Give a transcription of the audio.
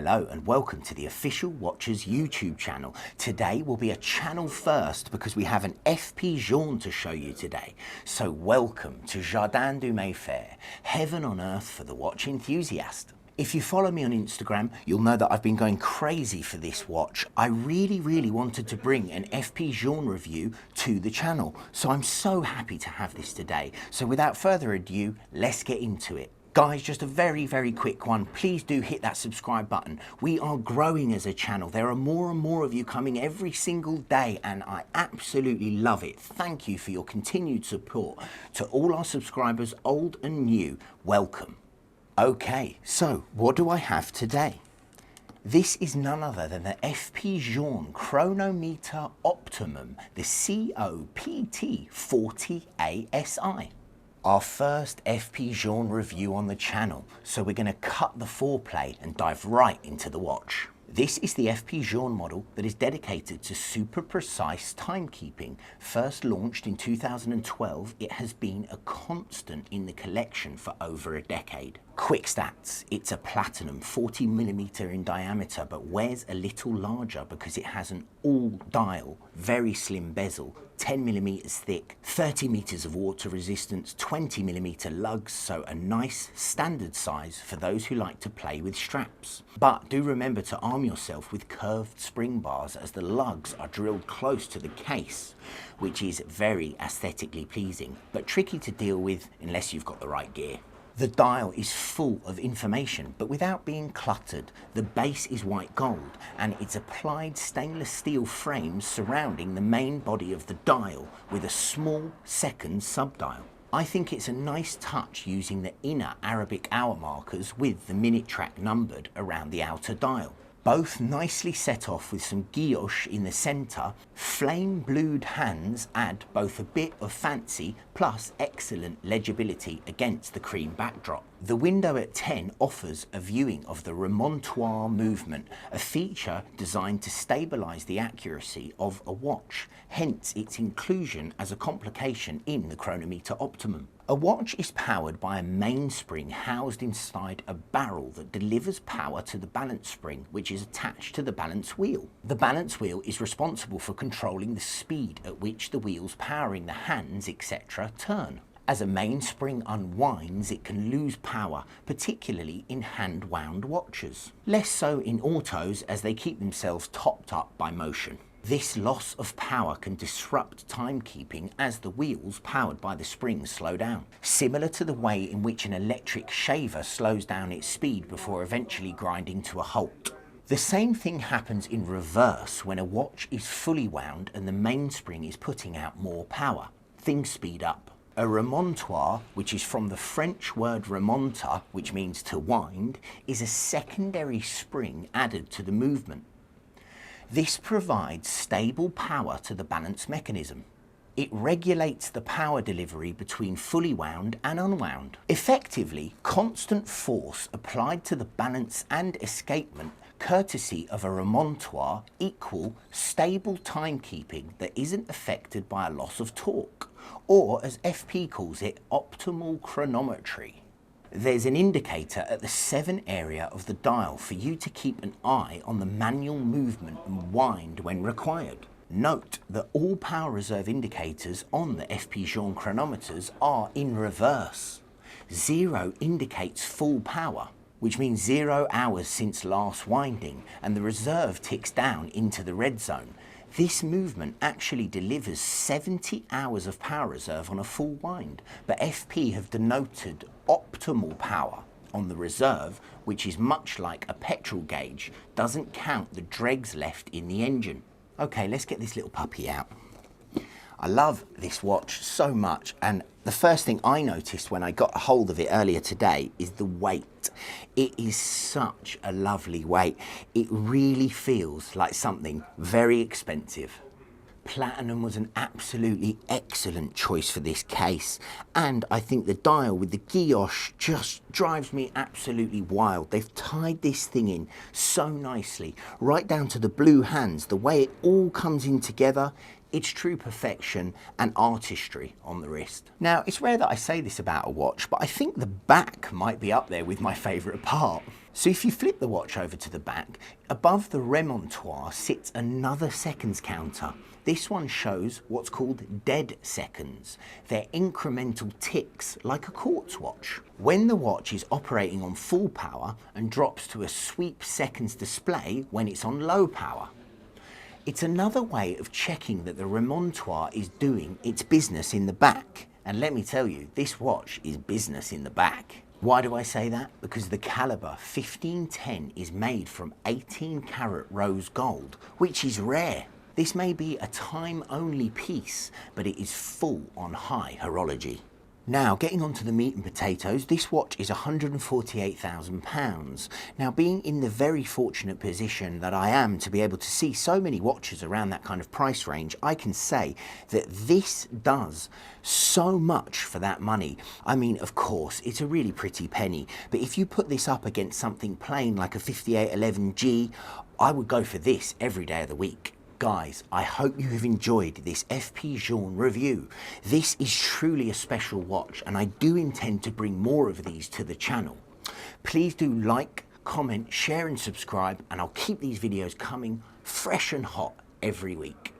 Hello and welcome to the Official Watches YouTube channel. Today will be a channel first because we have an FP Journe to show you today. So welcome to Jardin du Mayfair, heaven on earth for the watch enthusiast. If you follow me on Instagram, you'll know that I've been going crazy for this watch. I really wanted to bring an FP Journe review to the channel. So I'm so happy to have this today. So without further ado, let's get into it. Guys, just a very quick one. Please do hit that subscribe button. We are growing as a channel. There are more and more of you coming every single day and I absolutely love it. Thank you for your continued support. To all our subscribers, old and new, welcome. Okay, so what do I have today? This is none other than the FP Journe Chronometre Optimum, the COPT 40 ASI. Our first FP Journe review on the channel, so we're going to cut the foreplay and dive right into the watch. This is the FP Journe model that is dedicated to super precise timekeeping. First launched in 2012, it has been a constant in the collection for over a decade. Quick stats, it's a platinum 40mm in diameter but wears a little larger because it has an all dial, very slim bezel, 10mm thick, 30 meters of water resistance, 20mm lugs, so a nice standard size for those who like to play with straps. But do remember to arm yourself with curved spring bars as the lugs are drilled close to the case, which is very aesthetically pleasing, but tricky to deal with unless you've got the right gear. The dial is full of information, but without being cluttered. The base is white gold, and it's applied stainless steel frames surrounding the main body of the dial with a small second subdial. I think it's a nice touch using the inner Arabic hour markers with the minute track numbered around the outer dial. Both nicely set off with some guilloche in the centre. Flame blued hands add both a bit of fancy plus excellent legibility against the cream backdrop. The window at 10 offers a viewing of the Remontoire movement, a feature designed to stabilise the accuracy of a watch, hence its inclusion as a complication in the Chronometre Optimum. A watch is powered by a mainspring housed inside a barrel that delivers power to the balance spring, which is attached to the balance wheel. The balance wheel is responsible for controlling the speed at which the wheels powering the hands, etc. turn. As a mainspring unwinds, it can lose power, particularly in hand-wound watches. Less so in autos as they keep themselves topped up by motion. This loss of power can disrupt timekeeping as the wheels powered by the springs slow down, similar to the way in which an electric shaver slows down its speed before eventually grinding to a halt. The same thing happens in reverse when a watch is fully wound and the mainspring is putting out more power. Things speed up. A remontoire, which is from the French word remonter, which means to wind, is a secondary spring added to the movement. This provides stable power to the balance mechanism. It regulates the power delivery between fully wound and unwound. Effectively, constant force applied to the balance and escapement courtesy of a remontoire equal stable timekeeping that isn't affected by a loss of torque, or as FP calls it, optimal chronometry. There's an indicator at the 7 area of the dial for you to keep an eye on the manual movement and wind when required. Note that all power reserve indicators on the FP Journe chronometers are in reverse. 0 indicates full power, which means 0 hours since last winding, and the reserve ticks down into the red zone. This movement actually delivers 70 hours of power reserve on a full wind, but FP have denoted optimal power on the reserve, which is much like a petrol gauge, doesn't count the dregs left in the engine. Okay, let's get this little puppy out. I love this watch so much, and the first thing I noticed when I got a hold of it earlier today is the weight. It is such a lovely weight. It really feels like something very expensive. Platinum was an absolutely excellent choice for this case, and I think the dial with the guilloche just drives me absolutely wild. They've tied this thing in so nicely, right down to the blue hands. The way it all comes in together, It's true perfection and artistry on the wrist. Now, it's rare that I say this about a watch, but I think the back might be up there with my favourite part. So if you flip the watch over to the back, above the Remontoire sits another seconds counter. This one shows what's called dead seconds. They're incremental ticks, like a quartz watch. When the watch is operating on full power and drops to a sweep seconds display when it's on low power. It's another way of checking that the Remontoire is doing its business in the back. And let me tell you, this watch is business in the back. Why do I say that? Because the caliber 1510 is made from 18 karat rose gold, which is rare. This may be a time-only piece, but it is full on high horology. Now, getting on to the meat and potatoes, this watch is £148,000. Now, being in the very fortunate position that I am to be able to see so many watches around that kind of price range, I can say that this does so much for that money. I mean, of course, it's a really pretty penny, but if you put this up against something plain like a 5811G, I would go for this every day of the week. Guys, I hope you have enjoyed this FP Journe review. This is truly a special watch, and I do intend to bring more of these to the channel. Please do like, comment, share and subscribe, and I'll keep these videos coming fresh and hot every week.